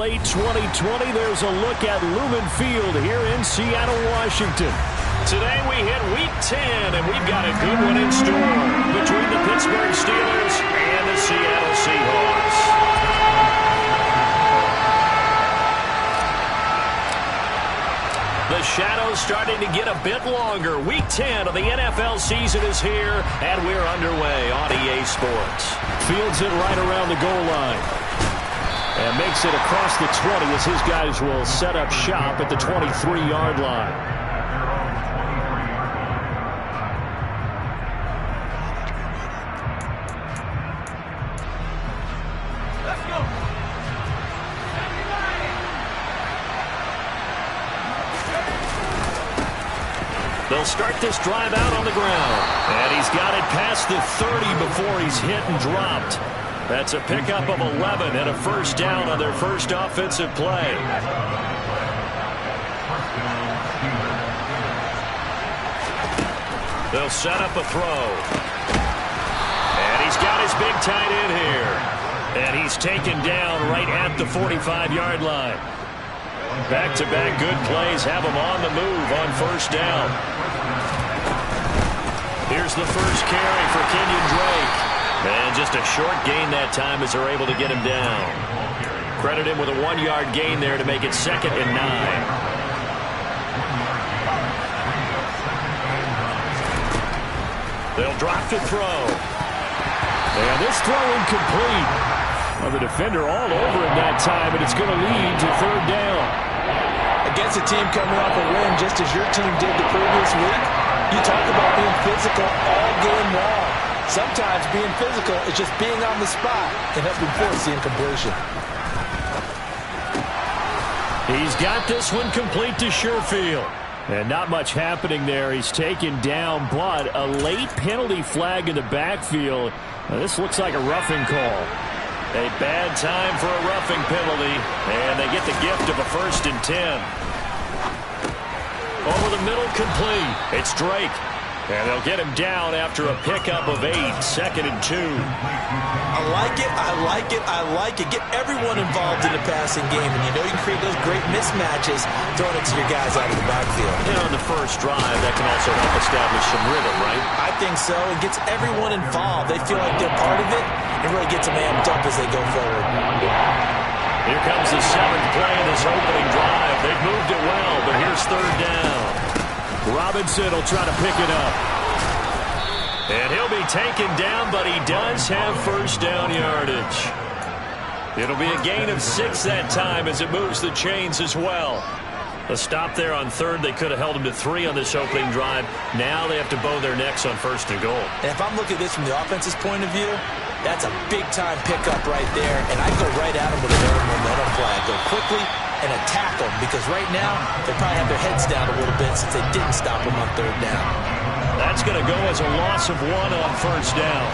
late 2020, there's a look at Lumen Field here in Seattle, Washington. Today we hit Week 10, and we've got a good one in store between the Pittsburgh Steelers and the Seattle Seahawks. The shadow's starting to get a bit longer. Week 10 of the NFL season is here, and we're underway on EA Sports. Fields it right around the goal line. And makes it across the 20 as his guys will set up shop at the 23-yard line. They'll start this drive out on the ground. And he's got it past the 30 before he's hit and dropped. That's a pickup of 11 and a first down on their first offensive play. They'll set up a throw. And he's got his big tight end here. And he's taken down right at the 45-yard line. Back-to-back good plays have him on the move on first down. Here's the first carry for Kenyon Drake. And just a short gain that time as they're able to get him down. Credit him with a 1-yard gain there to make it 2nd and 9. They'll drop to throw. And this throw incomplete. Well, the defender all over him that time, and it's going to lead to 3rd down. Against a team coming off a win just as your team did the previous week, you talk about being physical all game long. Sometimes being physical is just being on the spot and helping force the incompletion. He's got this one complete to Sherfield. And not much happening there. He's taken down, but a late penalty flag in the backfield. Now, this looks like a roughing call. A bad time for a roughing penalty, and they get the gift of a 1st and 10. Over the middle, complete. It's Drake. And they'll get him down after a pickup of 8, 2nd and 2. I like it, I like it, I like it. Get everyone involved in the passing game, and you know you can create those great mismatches throwing it to your guys out of the backfield. You know, in the first drive, that can also help establish some rhythm, right? I think so. It gets everyone involved. They feel like they're part of it, and really gets them amped up as they go forward. Here comes the 7th play of this opening drive. They've moved it well, but here's 3rd down. Robinson will try to pick it up. And he'll be taken down, but he does have first down yardage. It'll be a gain of 6 that time as it moves the chains as well. A stop there on 3rd. They could have held him to 3 on this opening drive. Now they have to bow their necks on 1st and goal. And if I'm looking at this from the offense's point of view, that's a big-time pickup right there. And I go right at him with an early momentum play. I go quickly and attack them because right now they probably have their heads down a little bit since they didn't stop him on 3rd down. That's going to go as a loss of 1 on first down.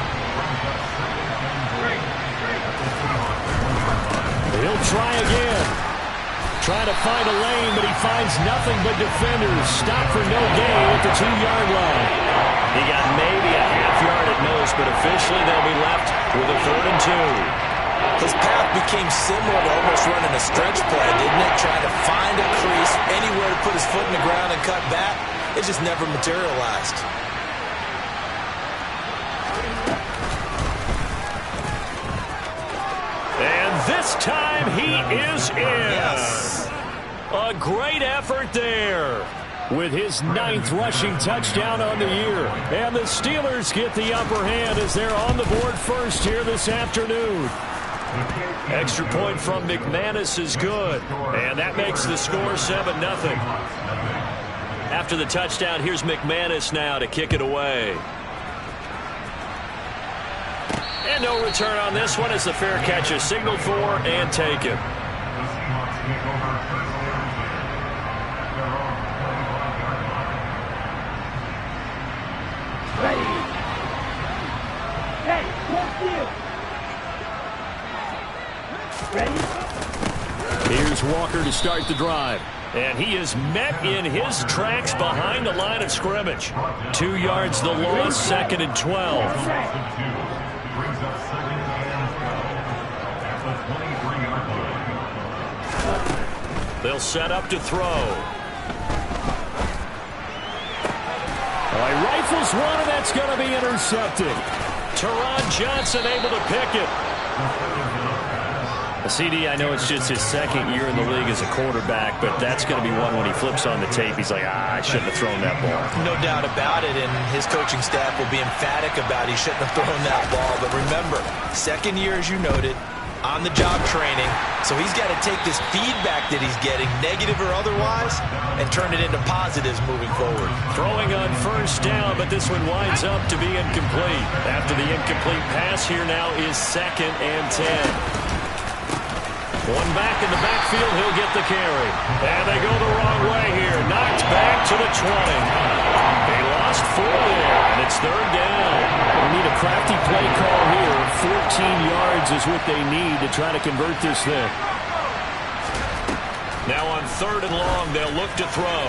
He'll try again. Trying to find a lane, but he finds nothing but defenders. Stop for no gain at the 2-yard line. He got maybe a half yard at most, but officially they'll be left with a 3rd and 2. His path became similar to almost running a stretch play, didn't it? Trying to find a crease, anywhere to put his foot in the ground and cut back. It just never materialized. And this time he is in. Yes. A great effort there with his 9th rushing touchdown on the year. And the Steelers get the upper hand as they're on the board first here this afternoon. Extra point from McManus is good. And that makes the score 7-0. After the touchdown, here's McManus now to kick it away. And no return on this one as the fair catch is signaled for and taken. Here's Walker to start the drive. And he is met in his tracks behind the line of scrimmage. 2 yards the loss, 2nd and 12. They'll set up to throw. He rifles one, and that's going to be intercepted. Teron Johnson able to pick it. CD, I know it's just his second year in the league as a quarterback, but that's going to be one when he flips on the tape. He's like, I shouldn't have thrown that ball. No doubt about it, and his coaching staff will be emphatic about he shouldn't have thrown that ball. But remember, second year, as you noted, on-the-job training, so he's got to take this feedback that he's getting, negative or otherwise, and turn it into positives moving forward. Throwing on first down, but this one winds up to be incomplete. After the incomplete pass, here now is 2nd and 10. One back in the backfield, he'll get the carry. And they go the wrong way here. Knocked back to the 20. They lost 4 there, and it's 3rd down. They need a crafty play call here. 14 yards is what they need to try to convert this thing. Now on 3rd and long, they'll look to throw.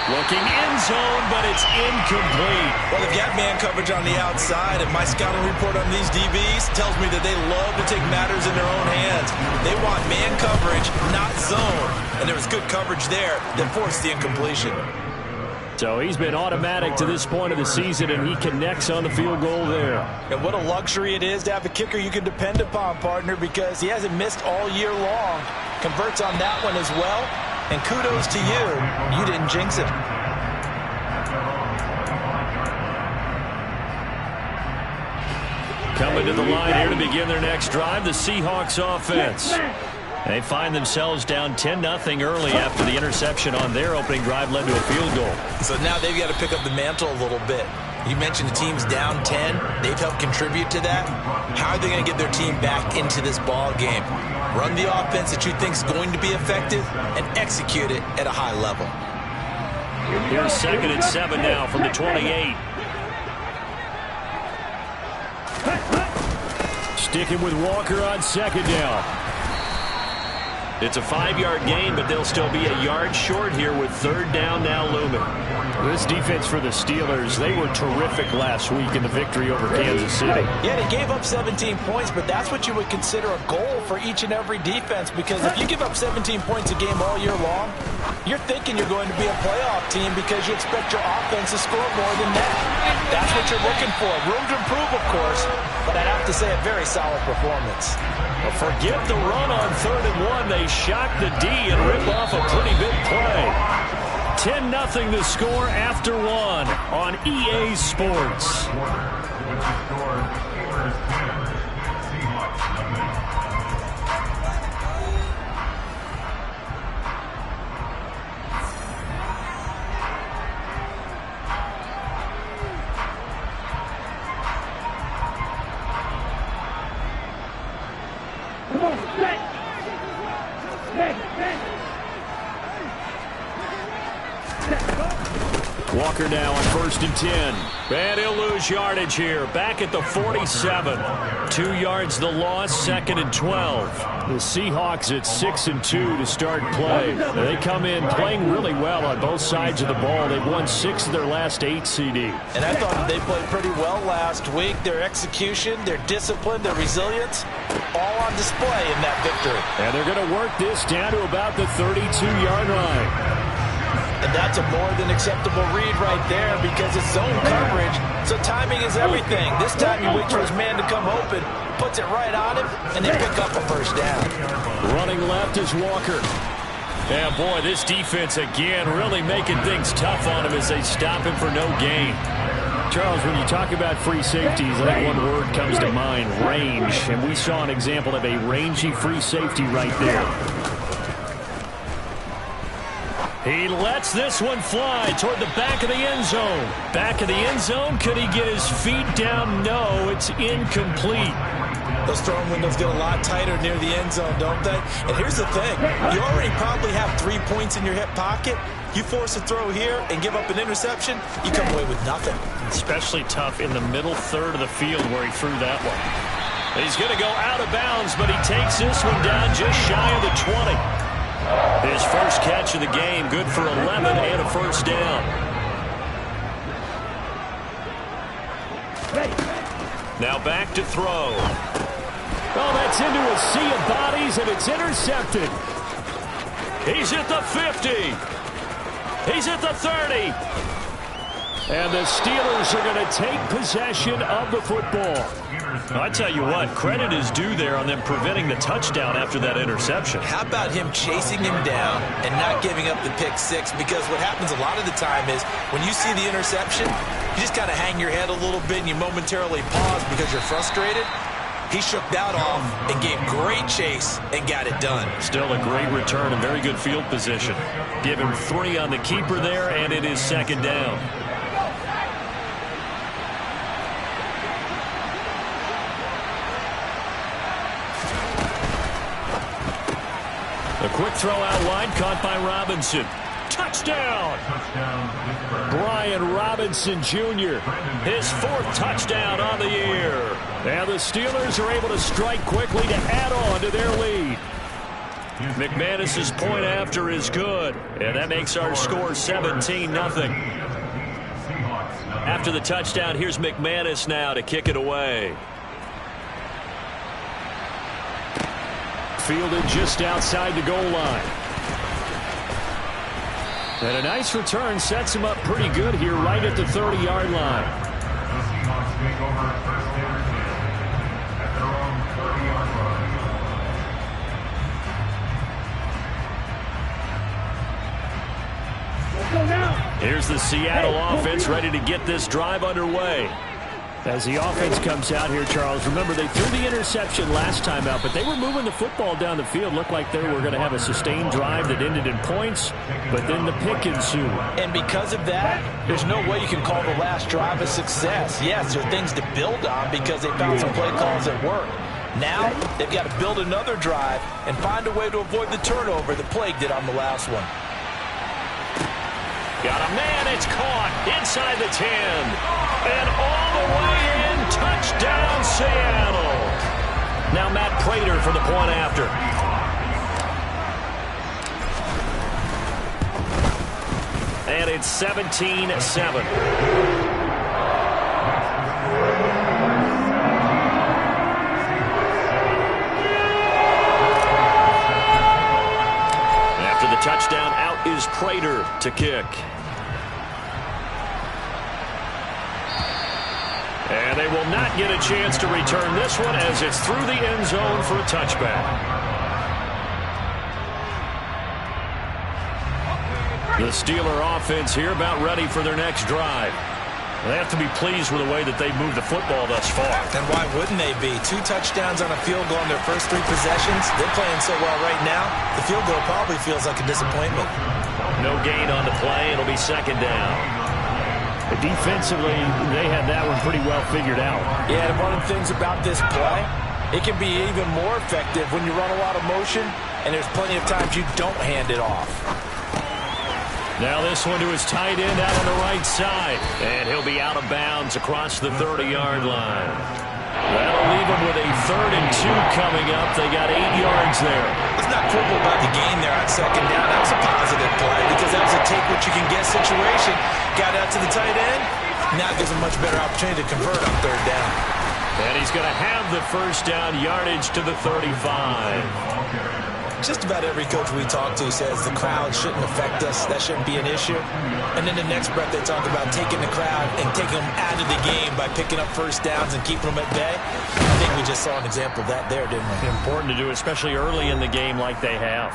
Looking end zone, but it's incomplete. Well, they've got man coverage on the outside, and my scouting report on these DBs tells me that they love to take matters in their own hands. They want man coverage, not zone. And there was good coverage there that forced the incompletion. So he's been automatic to this point of the season, and he connects on the field goal there. And what a luxury it is to have a kicker you can depend upon, partner, because he hasn't missed all year long. Converts on that one as well. And kudos to you. You didn't jinx it. Coming to the line here to begin their next drive, the Seahawks offense. They find themselves down 10-0 early after the interception on their opening drive led to a field goal. So now they've got to pick up the mantle a little bit. You mentioned the team's down 10. They've helped contribute to that. How are they going to get their team back into this ball game? Run the offense that you think is going to be effective and execute it at a high level. Here's 2nd and 7 now from the 28. Sticking with Walker on 2nd down. It's a 5-yard gain, but they'll still be a yard short here with 3rd down now looming. This defense for the Steelers, they were terrific last week in the victory over Kansas City. Yeah, they gave up 17 points, but that's what you would consider a goal for each and every defense, because if you give up 17 points a game all year long, you're thinking you're going to be a playoff team because you expect your offense to score more than that. That's what you're looking for. Room to improve, of course, but I'd have to say a very solid performance. Well, forget the run on 3rd and 1. They shock the D and rip off a pretty big play. 10-0 the score after 1 on EA Sports. Walker now on 1st and 10. And he'll lose yardage here. Back at the 47. 2 yards the loss, 2nd and 12. The Seahawks at 6 and 2 to start play. They come in playing really well on both sides of the ball. They've won 6 of their last 8, CD. And I thought that they played pretty well last week. Their execution, their discipline, their resilience, all on display in that victory. And they're going to work this down to about the 32-yard line. And that's a more than acceptable read right there because it's zone coverage, so timing is everything. This time he waits for his man to come open, puts it right on him, and they pick up a 1st down. Running left is Walker. Yeah, boy, this defense again really making things tough on him as they stop him for no gain. Charles, when you talk about free safeties, I think one word comes to mind, range. And we saw an example of a rangy free safety right there. He lets this one fly toward the back of the end zone. Back of the end zone. Could he get his feet down? No, it's incomplete. Those throwing windows get a lot tighter near the end zone, don't they? And here's the thing. You already probably have 3 points in your hip pocket. You force a throw here and give up an interception, you come away with nothing. Especially tough in the middle 3rd of the field where he threw that one. He's going to go out of bounds, but he takes this one down just shy of the 20. His first catch of the game, good for 11 and a 1st down. Now back to throw. Oh, that's into a sea of bodies, and it's intercepted. He's at the 50. He's at the 30. And the Steelers are going to take possession of the football. I tell you what, credit is due there on them preventing the touchdown after that interception. How about him chasing him down and not giving up the pick six? Because what happens a lot of the time is when you see the interception, you just kind of hang your head a little bit and you momentarily pause because you're frustrated. He shook that off and gave great chase and got it done. Still a great return and very good field position. Give him 3 on the keeper there, and it is second down. A quick throw out wide, caught by Robinson. Touchdown! Brian Robinson Jr. His 4th touchdown on the year. And the Steelers are able to strike quickly to add on to their lead. McManus's point after is good, and that makes our score 17-0. After the touchdown, here's McManus now to kick it away. Fielded just outside the goal line. And a nice return sets him up pretty good here right at the 30-yard line. Here's the Seattle offense ready to get this drive underway. As the offense comes out here, Charles, remember they threw the interception last time out, but they were moving the football down the field. Looked like they were going to have a sustained drive that ended in points, but then the pick ensued. And because of that, there's no way you can call the last drive a success. Yes, there are things to build on because they found some play calls that work. Now, they've got to build another drive and find a way to avoid the turnover that plagued it on the last one. Got a man, it's caught inside the 10. And all the way in, touchdown Seattle. Now Matt Prater for the point after. And it's 17-7. After the touchdown, out is Prater to kick. And they will not get a chance to return this one as it's through the end zone for a touchback. The Steeler offense here about ready for their next drive. They have to be pleased with the way that they've moved the football thus far. And why wouldn't they be? 2 touchdowns on a field goal in their first 3 possessions. They're playing so well right now, the field goal probably feels like a disappointment. No gain on the play. It'll be second down. Defensively, they had that one pretty well figured out. Yeah, and one of the things about this play, it can be even more effective when you run a lot of motion, and there's plenty of times you don't hand it off. Now this one to his tight end out on the right side. And he'll be out of bounds across the 30-yard line. That'll leave him with a 3rd and 2 coming up. They got 8 yards there. Let's not quibble about the gain there on second down. That was a positive play because that was a take-what-you-can-get situation. Got out to the tight end. Now gives him much better opportunity to convert on 3rd down. And he's going to have the first down yardage to the 35. Just about every coach we talk to says the crowd shouldn't affect us. That shouldn't be an issue. And then the next breath they talk about taking the crowd and taking them out of the game by picking up first downs and keeping them at bay. I think we just saw an example of that there, didn't we? Important to do, especially early in the game like they have.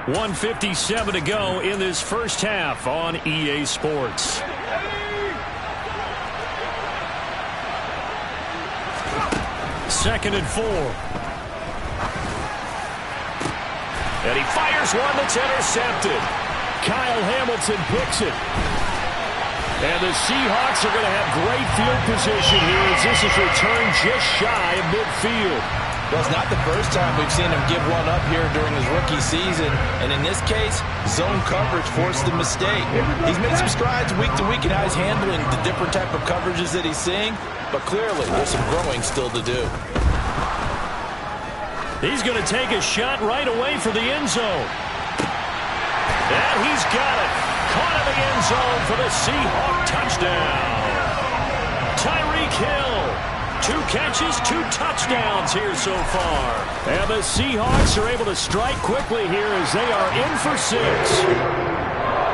1:57 to go in this first half on EA Sports. Second and 4. And he fires one that's intercepted. Kyle Hamilton picks it. And the Seahawks are going to have great field position here as this is returned just shy of midfield. Well, it's not the first time we've seen him give one up here during his rookie season. And in this case, zone coverage forced the mistake. He's made some strides week to week in how he's handling the different type of coverages that he's seeing. But clearly, there's some growing still to do. He's going to take a shot right away for the end zone. And he's got it. Caught in the end zone for the Seahawk touchdown. Tyreek Hill 2 catches, 2 touchdowns here so far. And the Seahawks are able to strike quickly here as they are in for 6.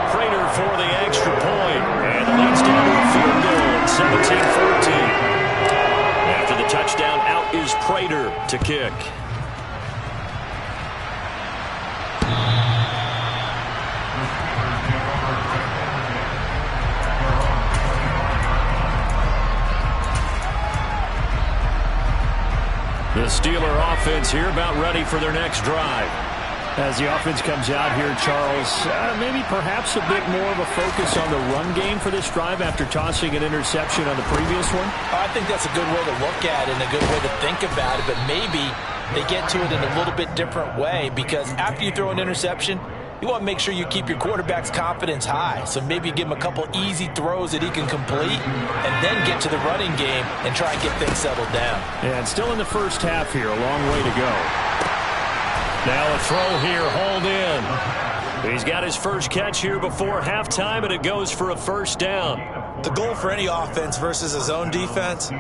Prater for the extra point, and it leads down to a field goal at 17-14. After the touchdown, out is Prater to kick. The Steeler offense here about ready for their next drive. As the offense comes out here, Charles, maybe perhaps a bit more of a focus on the run game for this drive after tossing an interception on the previous one? I think that's a good way to look at it and a good way to think about it, but maybe they get to it in a little bit different way, because after you throw an interception, you want to make sure you keep your quarterback's confidence high. So maybe you give him a couple easy throws that he can complete and then get to the running game and try and get things settled down. And still in the first half here, a long way to go. Now a throw here, hauled in. He's got his first catch here before halftime, and it goes for a first down. The goal for any offense versus a zone defense,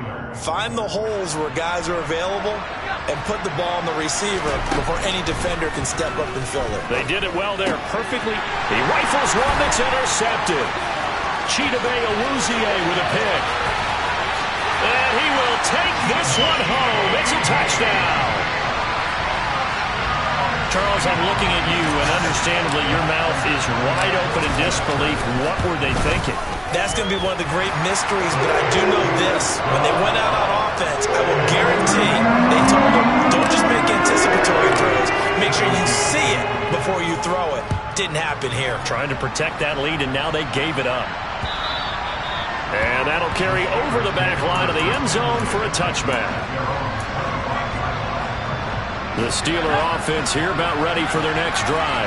find the holes where guys are available and put the ball on the receiver before any defender can step up and fill it. They did it well there, perfectly. He rifles one that's intercepted. Chidobe Awuzie with a pick. And he will take this one home. It's a touchdown. Charles, I'm looking at you, and understandably your mouth is wide open in disbelief. What were they thinking? That's going to be one of the great mysteries, but I do know this. When they went out on offense, I will guarantee they told them, don't just make anticipatory throws. Make sure you see it before you throw it. Didn't happen here. Trying to protect that lead, and now they gave it up. And that'll carry over the back line of the end zone for a touchback. The Steeler offense here about ready for their next drive.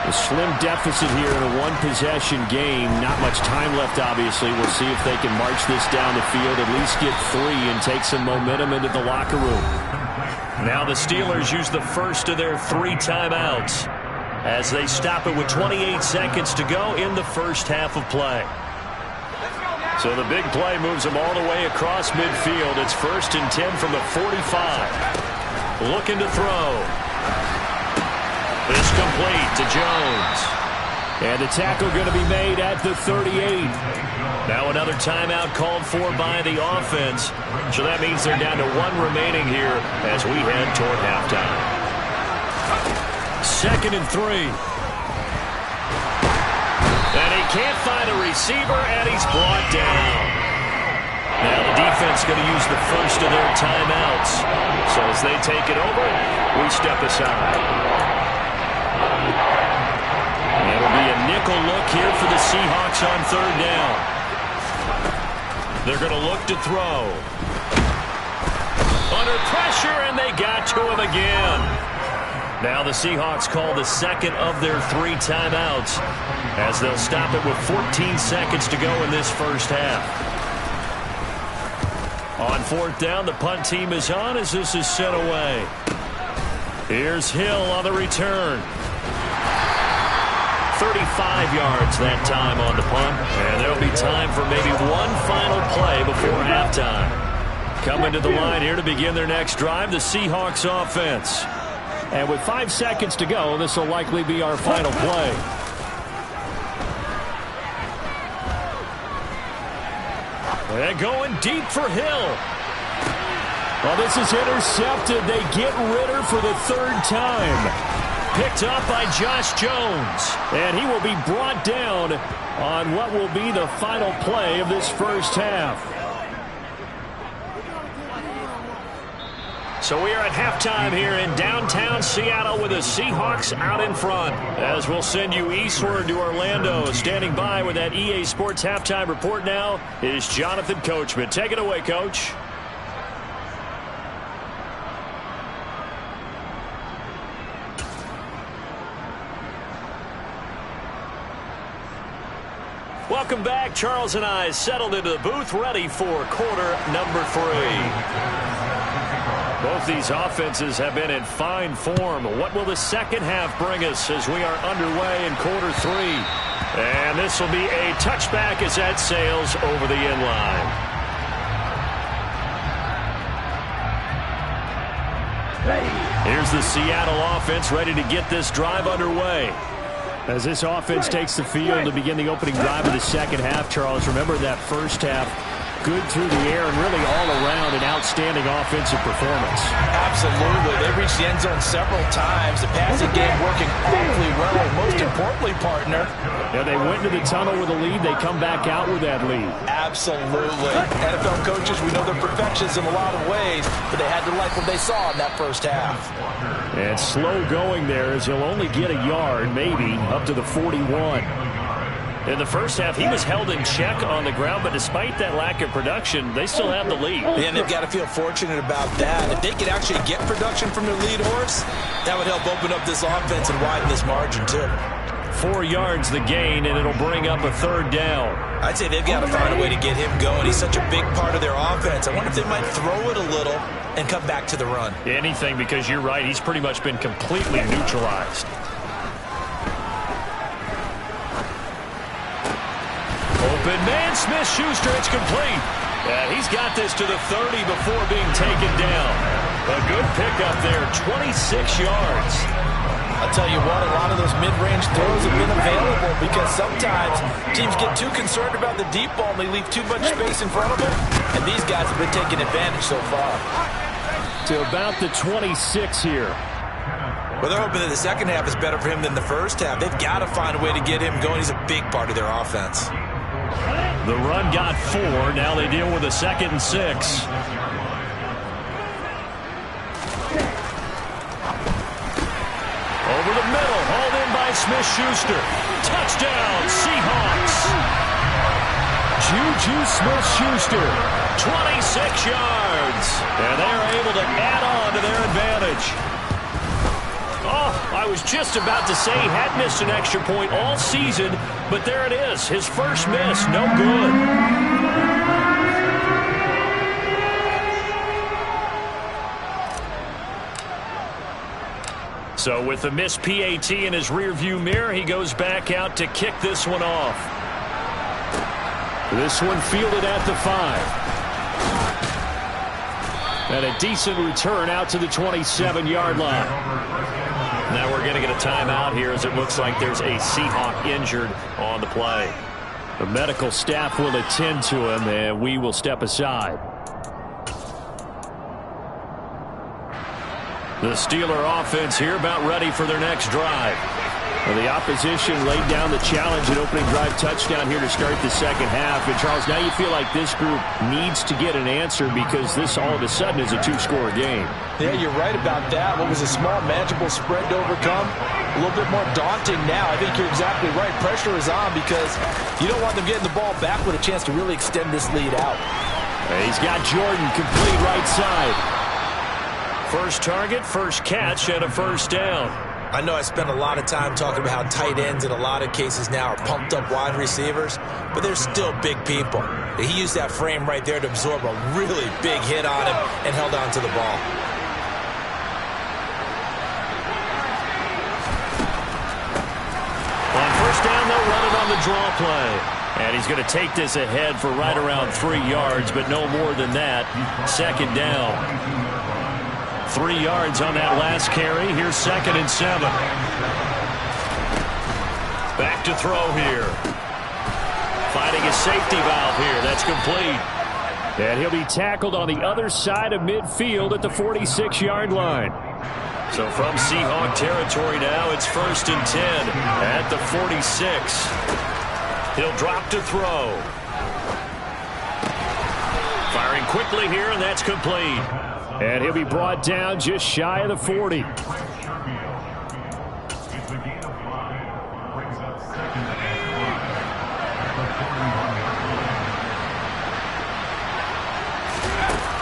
A slim deficit here in a one-possession game. Not much time left, obviously. We'll see if they can march this down the field, at least get 3, and take some momentum into the locker room. Now the Steelers use the first of their 3 timeouts as they stop it with 28 seconds to go in the first half of play. So the big play moves them all the way across midfield. It's 1st and 10 from the 45. Looking to throw. This complete to Jones. And the tackle going to be made at the 38. Now another timeout called for by the offense. So that means they're down to 1 remaining here as we head toward halftime. 2nd and 3. And he can't find a receiver, and he's brought down. Now the defense going to use the first of their timeouts. So as they take it over, we step aside. It'll be a nickel look here for the Seahawks on 3rd down. They're going to look to throw. Under pressure, and they got to him again. Now the Seahawks call the 2nd of their 3 timeouts as they'll stop it with 14 seconds to go in this first half. On 4th down, the punt team is on as this is sent away. Here's Hill on the return. 35 yards that time on the punt. And there'll be time for maybe one final play before halftime. Coming to the line here to begin their next drive, the Seahawks offense. And with 5 seconds to go, this will likely be our final play. And going deep for Hill. Well, this is intercepted. They get Ritter for the 3rd time. Picked up by Josh Jones. And he will be brought down on what will be the final play of this first half. So we are at halftime here in downtown Seattle with the Seahawks out in front. As we'll send you eastward to Orlando. Standing by with that EA Sports halftime report now is Jonathan Coachman. Take it away, Coach. Welcome back. Charles and I settled into the booth, ready for quarter number 3. Both these offenses have been in fine form. What will the second half bring us as we are underway in quarter 3? And this will be a touchback as that sails over the end line. Here's the Seattle offense ready to get this drive underway. As this offense takes the field to begin the opening drive of the second half, Charles, remember that first half, good through the air and really all around an outstanding offensive performance. Absolutely. They reached the end zone several times. The passing game working awfully well. And most importantly, partner. Yeah, they went into the tunnel with a lead. They come back out with that lead. Absolutely. NFL coaches, we know they're perfectionists in a lot of ways, but they had to like what they saw in that first half. And slow going there as he'll only get a yard, maybe, up to the 41. In the first half, he was held in check on the ground, but despite that lack of production, they still have the lead. And they've got to feel fortunate about that. If they could actually get production from their lead horse, that would help open up this offense and widen this margin, too. 4 yards the gain, and it'll bring up a third down. I'd say they've got to find a way to get him going. He's such a big part of their offense. I wonder if they might throw it a little and come back to the run. Anything, because you're right. He's pretty much been completely neutralized. Open man, Smith-Schuster, it's complete. And he's got this to the 30 before being taken down. A good pickup there, 26 yards. I'll tell you what, a lot of those mid-range throws have been available because sometimes teams get too concerned about the deep ball and they leave too much space in front of them. And these guys have been taking advantage so far. To about the 26 here. Well, they're hoping that the second half is better for him than the first half. They've got to find a way to get him going. He's a big part of their offense. The run got 4. Now they deal with a 2nd and 6. Over the middle, hauled in by Smith-Schuster. Touchdown, Seahawks. Juju Smith-Schuster. 26 yards. And they're able to add on to their advantage. Oh, I was just about to say he had missed an extra point all season, but there it is. His first miss, no good. So with the missed PAT in his rearview mirror, he goes back out to kick this one off. This one fielded at the 5. And a decent return out to the 27-yard line. Now we're going to get a timeout here as it looks like there's a Seahawk injured on the play. The medical staff will attend to him, and we will step aside. The Steeler offense here about ready for their next drive. Well, the opposition laid down the challenge at opening drive touchdown here to start the second half. And, Charles, now you feel like this group needs to get an answer because this all of a sudden is a 2-score game. Yeah, you're right about that. What was a small, manageable spread to overcome, a little bit more daunting now. I think you're exactly right. Pressure is on because you don't want them getting the ball back with a chance to really extend this lead out. He's got Jordan complete right side. First target, first catch, and a first down. I know I spent a lot of time talking about how tight ends in a lot of cases now are pumped up wide receivers, but they're still big people. He used that frame right there to absorb a really big hit on him and held on to the ball. On first down, they'll run it on the draw play. And he's going to take this ahead for right around 3 yards, but no more than that. Second down. 3 yards on that last carry. Here's 2nd and 7. Back to throw here. Finding a safety valve here. That's complete. And he'll be tackled on the other side of midfield at the 46-yard line. So from Seahawk territory now, it's 1st and 10 at the 46. He'll drop to throw. Firing quickly here, and that's complete. And he'll be brought down just shy of the 40.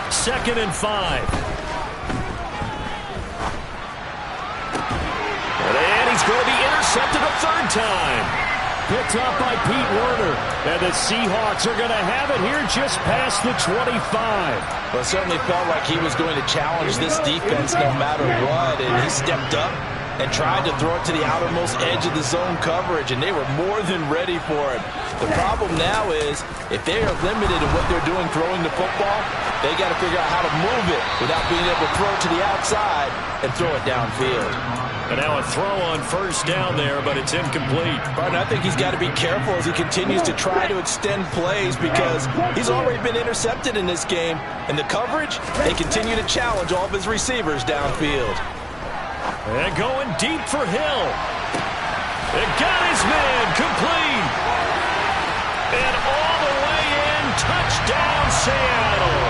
Second and 5. And he's going to be intercepted a third time. Picked up by Pete Werner. And the Seahawks are going to have it here just past the 25. Well, it certainly felt like he was going to challenge this defense no matter what, and he stepped up and tried to throw it to the outermost edge of the zone coverage, and they were more than ready for him. The problem now is if they are limited in what they're doing throwing the football, they got to figure out how to move it without being able to throw it to the outside and throw it downfield. And now a throw on first down there, but it's incomplete. Barton, I think he's got to be careful as he continues to try to extend plays because he's already been intercepted in this game. And the coverage, they continue to challenge all of his receivers downfield. And going deep for Hill. It got his man complete. And all the way in, touchdown Seattle.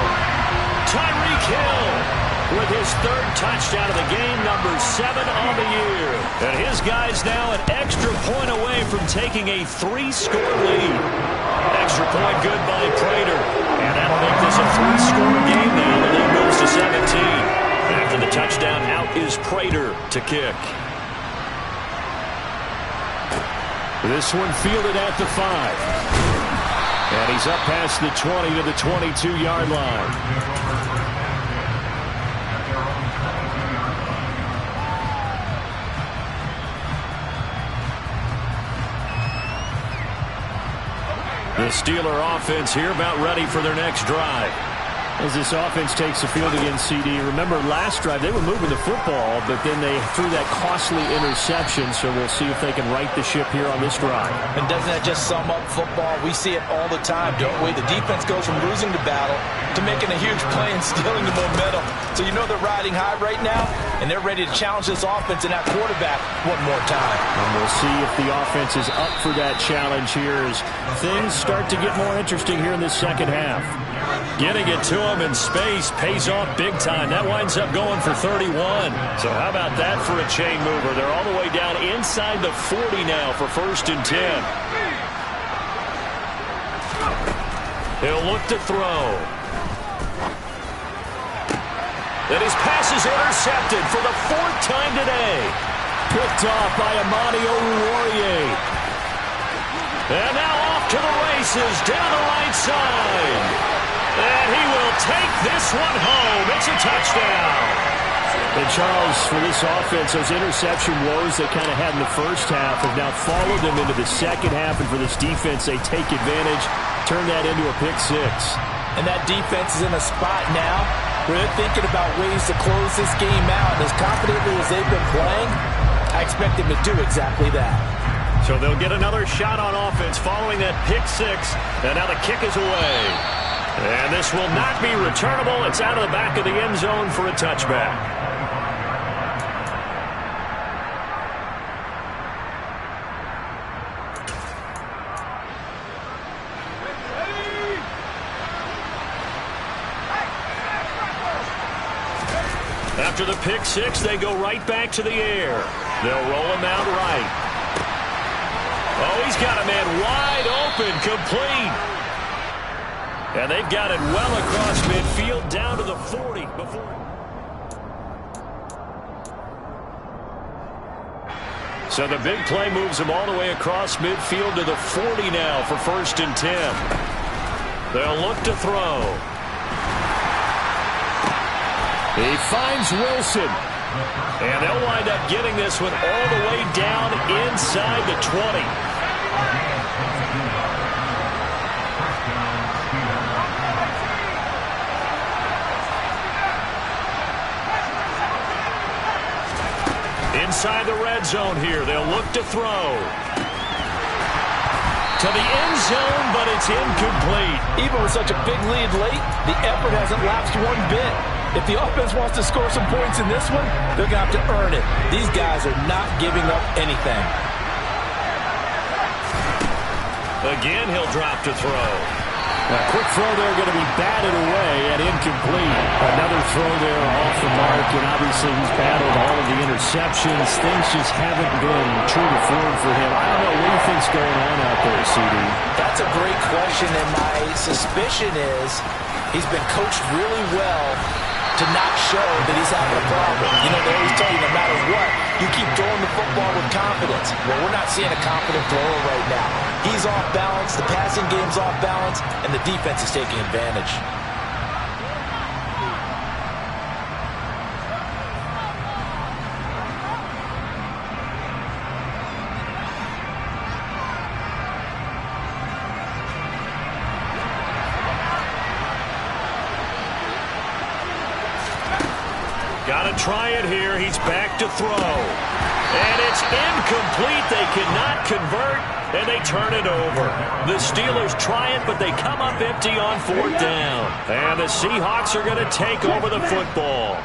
Tyreek Hill with his third touchdown of the game, number 7 on the year. And his guys now an extra point away from taking a 3-score lead. Extra point good by Prater. And that'll make this a 3-score game now. The lead moves to 17. After the touchdown, out is Prater to kick. This one fielded at the 5. And he's up past the 20 to the 22-yard line. The Steeler offense here about ready for their next drive. As this offense takes the field against CD, remember last drive they were moving the football, but then they threw that costly interception, so we'll see if they can right the ship here on this drive. And doesn't that just sum up football? We see it all the time, don't we? The defense goes from losing the battle to making a huge play and stealing the momentum. So you know they're riding high right now, and they're ready to challenge this offense and that quarterback one more time. And we'll see if the offense is up for that challenge here as things start to get more interesting here in this second half. Getting it to him in space pays off big time. That winds up going for 31. So how about that for a chain mover? They're all the way down inside the 40 now for 1st and 10. He'll look to throw. And his pass is intercepted for the 4th time today. Picked off by Amani Oruwariye. And now off to the races down the right side. And he will take this one home. It's a touchdown. And Charles, for this offense, those interception woes they kind of had in the first half have now followed them into the second half. And for this defense, they take advantage, turn that into a pick 6. And that defense is in a spot now where they're thinking about ways to close this game out. And as confidently as they've been playing, I expect them to do exactly that. So they'll get another shot on offense following that pick 6. And now the kick is away. And this will not be returnable. It's out of the back of the end zone for a touchback. After the pick 6, they go right back to the air. They'll roll him out right. Oh, he's got a man wide open, complete. And they've got it well across midfield down to the 40 before. So the big play moves him all the way across midfield to the 40 now for 1st and 10. They'll look to throw. He finds Wilson. And they'll wind up getting this one all the way down inside the 20. Inside the red zone here, they'll look to throw. To the end zone, but it's incomplete. Even with such a big lead late, the effort hasn't lapsed one bit. If the offense wants to score some points in this one, they're going to have to earn it. These guys are not giving up anything. Again, he'll drop to throw. A quick throw there going to be batted away and incomplete. Another throw there off the mark, and obviously he's battled all of the interceptions. Things just haven't been true to form for him. I don't know what you think's going on out there, CD. That's a great question, and my suspicion is he's been coached really well to not show that he's having a problem. You know, they always tell you no matter what, you keep throwing the football with confidence. Well, we're not seeing a confident thrower right now. He's off balance, the passing game's off balance, and the defense is taking advantage. Got to try it here. He's back to throw. And it's incomplete. They cannot convert, and they turn it over. The Steelers try it, but they come up empty on 4th down. And the Seahawks are going to take over the football.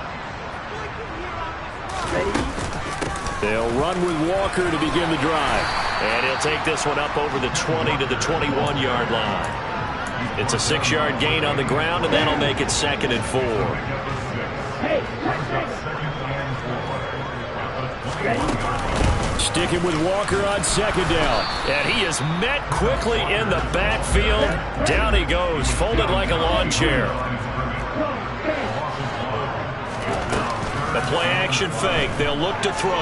They'll run with Walker to begin the drive. And he'll take this one up over the 20 to the 21-yard line. It's a 6-yard gain on the ground, and that'll make it 2nd and 4. Sticking with Walker on 2nd down. And he is met quickly in the backfield. Down he goes, folded like a lawn chair. The play-action fake. They'll look to throw.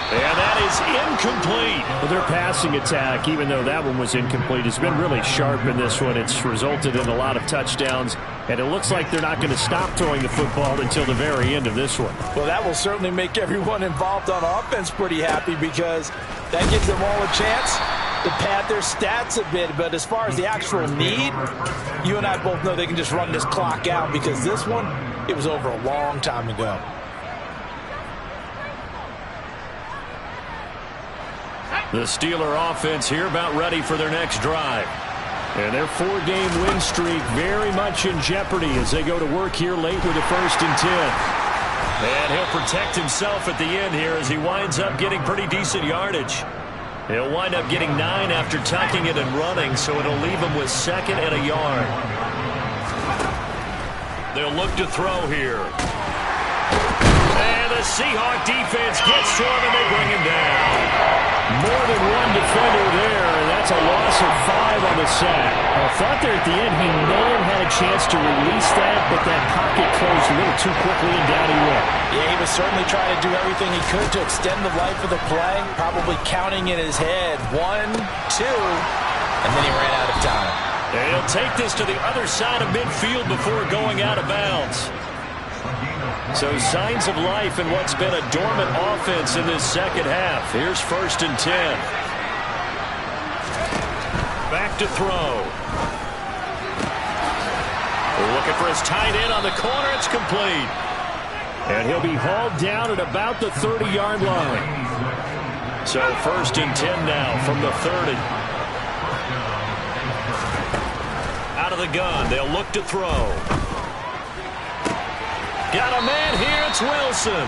And that is incomplete. Well, their passing attack, even though that one was incomplete, has been really sharp in this one. It's resulted in a lot of touchdowns, and it looks like they're not going to stop throwing the football until the very end of this one. Well, that will certainly make everyone involved on offense pretty happy, because that gives them all a chance to pad their stats a bit. But as far as the actual need, you and I both know they can just run this clock out, because this one, it was over a long time ago. The Steeler offense here about ready for their next drive. And their 4-game win streak very much in jeopardy as they go to work here late with a 1st and 10. And he'll protect himself at the end here as he winds up getting pretty decent yardage. He'll wind up getting 9 after tucking it and running, so it'll leave him with 2nd and a yard. They'll look to throw here. And the Seahawk defense gets to him, and they bring him down. More than one defender there, and that's a loss of 5 on the sack. I thought there at the end he may have had a chance to release that, but that pocket closed a little too quickly, and down he went. Yeah, he was certainly trying to do everything he could to extend the life of the play, probably counting in his head 1, 2, and then he ran out of time. And he'll take this to the other side of midfield before going out of bounds. So signs of life in what's been a dormant offense in this second half. Here's 1st and 10. Back to throw. Looking for his tight end on the corner. It's complete. And he'll be hauled down at about the 30-yard line. So 1st and 10 now from the 30. Out of the gun. They'll look to throw. Got a man here, it's Wilson.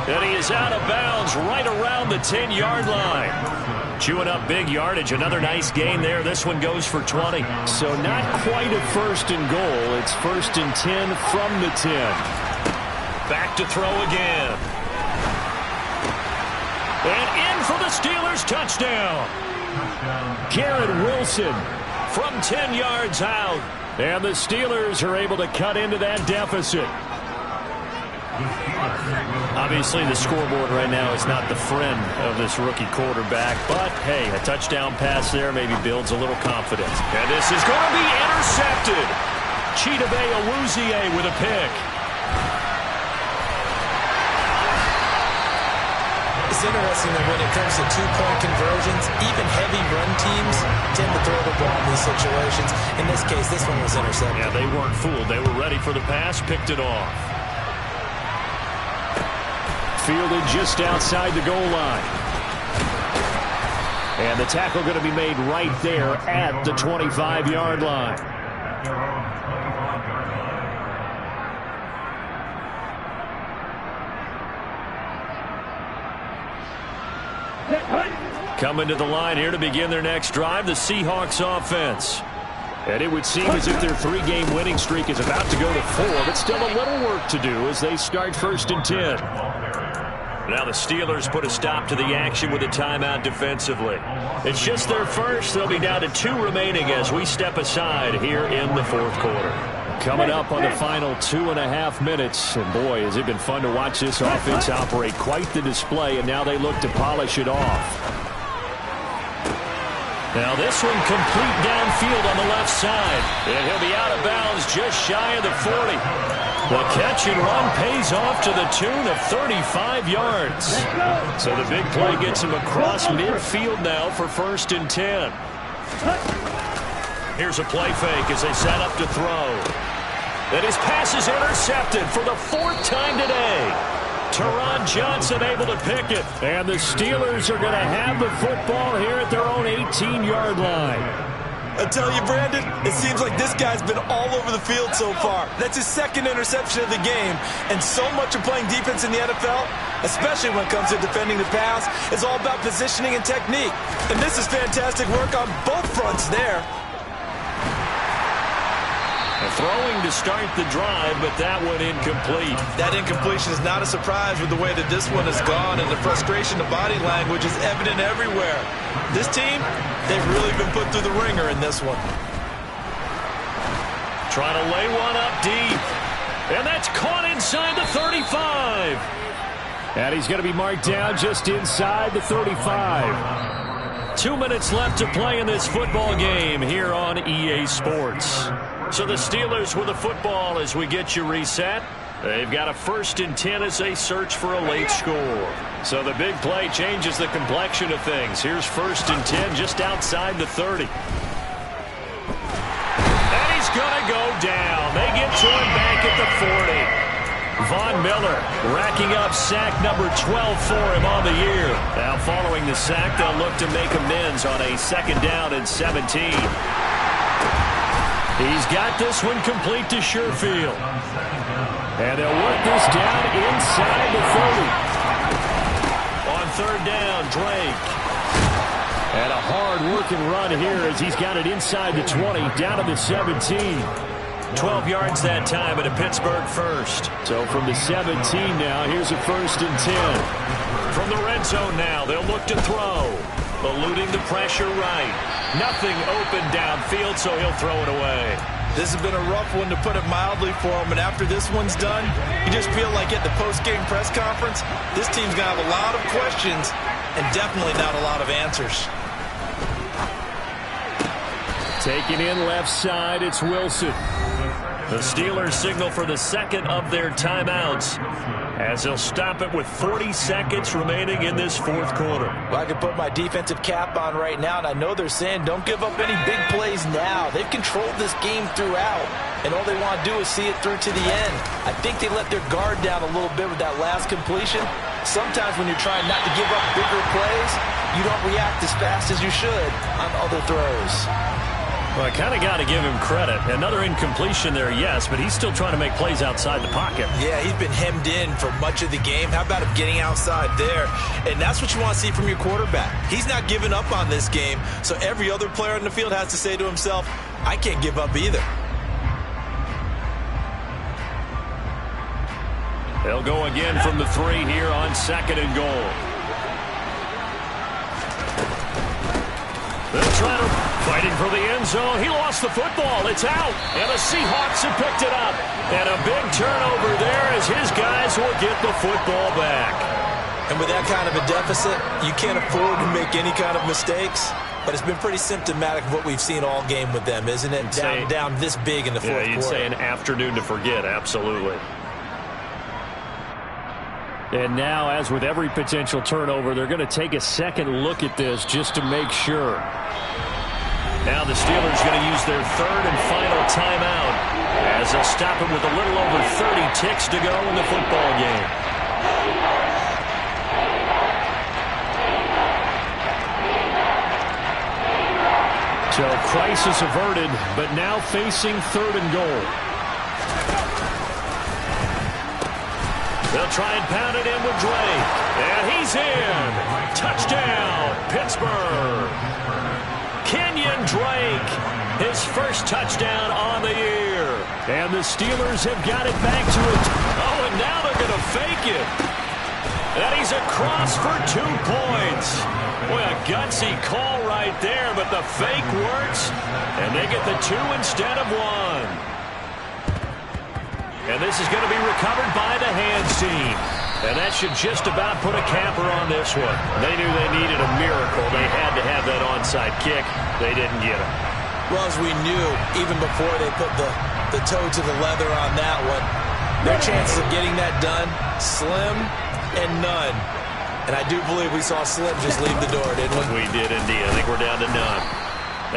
And he is out of bounds right around the 10-yard line. Chewing up big yardage, another nice gain there. This one goes for 20. So not quite a 1st and goal. It's 1st and 10 from the 10. Back to throw again. And in for the Steelers touchdown. Garrett Wilson from 10 yards out. And the Steelers are able to cut into that deficit. Obviously, the scoreboard right now is not the friend of this rookie quarterback, but, hey, a touchdown pass there maybe builds a little confidence. And this is going to be intercepted. Chidobe Awuzie with a pick. It's interesting that when it comes to 2-point conversions, even heavy run teams tend to throw the ball in these situations. In this case, this one was intercepted. Yeah, they weren't fooled. They were ready for the pass, picked it off. Fielded just outside the goal line. And the tackle going to be made right there at the 25-yard line. Coming to the line here to begin their next drive, the Seahawks offense. And it would seem as if their 3-game winning streak is about to go to 4, but still a little work to do as they start 1st and 10. Now the Steelers put a stop to the action with a timeout defensively. It's just their first. They'll be down to 2 remaining as we step aside here in the 4th quarter. Coming up on the final 2.5 minutes. And boy, has it been fun to watch this offense operate. Quite the display, and now they look to polish it off. Now this one complete downfield on the left side. And he'll be out of bounds just shy of the 40. The catch and run pays off to the tune of 35 yards. So the big play gets him across midfield now for 1st and 10. Here's a play fake as they set up to throw. And his pass is intercepted for the 4th time today. Teron Johnson able to pick it. And the Steelers are going to have the football here at their own 18-yard line. I tell you, Brandon, it seems like this guy's been all over the field so far. That's his 2nd interception of the game. And so much of playing defense in the NFL, especially when it comes to defending the pass, is all about positioning and technique. And this is fantastic work on both fronts there. Throwing to start the drive, but that one incomplete. That incompletion is not a surprise with the way that this one has gone, and the frustration, the body language is evident everywhere. This team, they've really been put through the ringer in this one. Trying to lay one up deep. And that's caught inside the 35. And he's going to be marked down just inside the 35. 2 minutes left to play in this football game here on EA Sports. So the Steelers with the football as we get you reset. They've got a 1st and 10 as they search for a late score. So the big play changes the complexion of things. Here's 1st and 10 just outside the 30. And he's going to go down. They get to him back at the 40. Von Miller racking up sack number 12 for him on the year. Now following the sack, they'll look to make amends on a 2nd down and 17. He's got this one complete to Sherfield. And they'll work this down inside the 30. On 3rd down, Drake. And a hard-working run here as he's got it inside the 20, down to the 17. 12 yards that time at a Pittsburgh 1st. So from the 17 now, here's a 1st and 10. From the red zone now, they'll look to throw. Eluding the pressure right. Nothing open downfield, so he'll throw it away. This has been a rough one, to put it mildly, for him. And after this one's done, you just feel like at the post-game press conference, this team's going to have a lot of questions and definitely not a lot of answers. Taking in left side, it's Wilson. The Steelers signal for the 2nd of their timeouts as they'll stop it with 40 seconds remaining in this 4th quarter. Well, I can put my defensive cap on right now, and I know they're saying don't give up any big plays now. They've controlled this game throughout, and all they want to do is see it through to the end. I think they let their guard down a little bit with that last completion. Sometimes when you're trying not to give up bigger plays, you don't react as fast as you should on other throws. Well, I kind of got to give him credit. Another incompletion there, yes, but he's still trying to make plays outside the pocket. Yeah, he's been hemmed in for much of the game. How about him getting outside there? And that's what you want to see from your quarterback. He's not giving up on this game, so every other player in the field has to say to himself, I can't give up either. They'll go again from the 3 here on 2nd and goal. They'll try to fighting for the end zone. He lost the football. It's out. And the Seahawks have picked it up. And a big turnover there as his guys will get the football back. And with that kind of a deficit, you can't afford to make any kind of mistakes. But it's been pretty symptomatic of what we've seen all game with them, isn't it? Down this big in the 4th quarter. Yeah, you'd say an afternoon to forget. Absolutely. And now, as with every potential turnover, they're going to take a second look at this just to make sure. Now the Steelers going to use their 3rd and final timeout as they'll stop it with a little over 30 ticks to go in the football game. So crisis averted, but now facing 3rd and goal. They'll try and pound it in with Drake. And he's in. Touchdown, Pittsburgh. Kenyon Drake, his first touchdown on the year. And the Steelers have got it back to it. Oh, and now they're going to fake it. And he's across for 2 points. Boy, a gutsy call right there, but the fake works. And they get the 2 instead of 1. And this is going to be recovered by the hands team. And that should just about put a capper on this one. They knew they needed a miracle. They had to have that onside kick. They didn't get it. Well, as we knew, even before they put the toe to the leather on that one, their chances of getting that done, slim and none. And I do believe we saw Slim just leave the door, didn't we? We did indeed. I think we're down to none.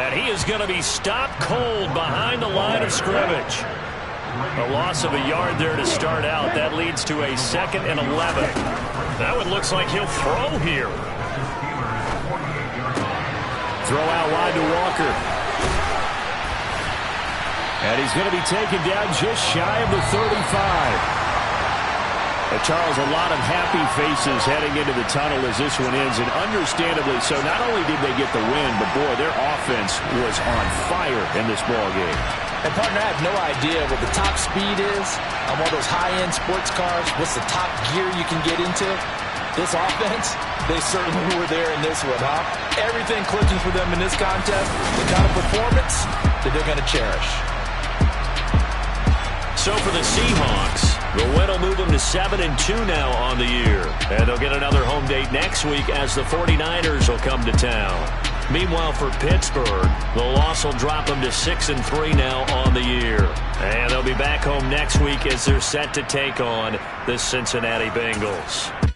And he is going to be stopped cold behind the line of scrimmage. A loss of a yard there to start out. That leads to a 2nd and 11. That one looks like he'll throw here. Throw out wide to Walker. And he's going to be taken down just shy of the 35. Charles, a lot of happy faces heading into the tunnel as this one ends, and understandably so. Not only did they get the win, but, boy, their offense was on fire in this ballgame. And, partner, I have no idea what the top speed is on one of those high-end sports cars. What's the top gear you can get into? This offense, they certainly were there in this one, huh? Everything clicking for them in this contest, the kind of performance that they're going to cherish. So for the Seahawks, the win will move them to 7-2 now on the year. And they'll get another home date next week as the 49ers will come to town. Meanwhile, for Pittsburgh, the loss will drop them to 6-3 now on the year. And they'll be back home next week as they're set to take on the Cincinnati Bengals.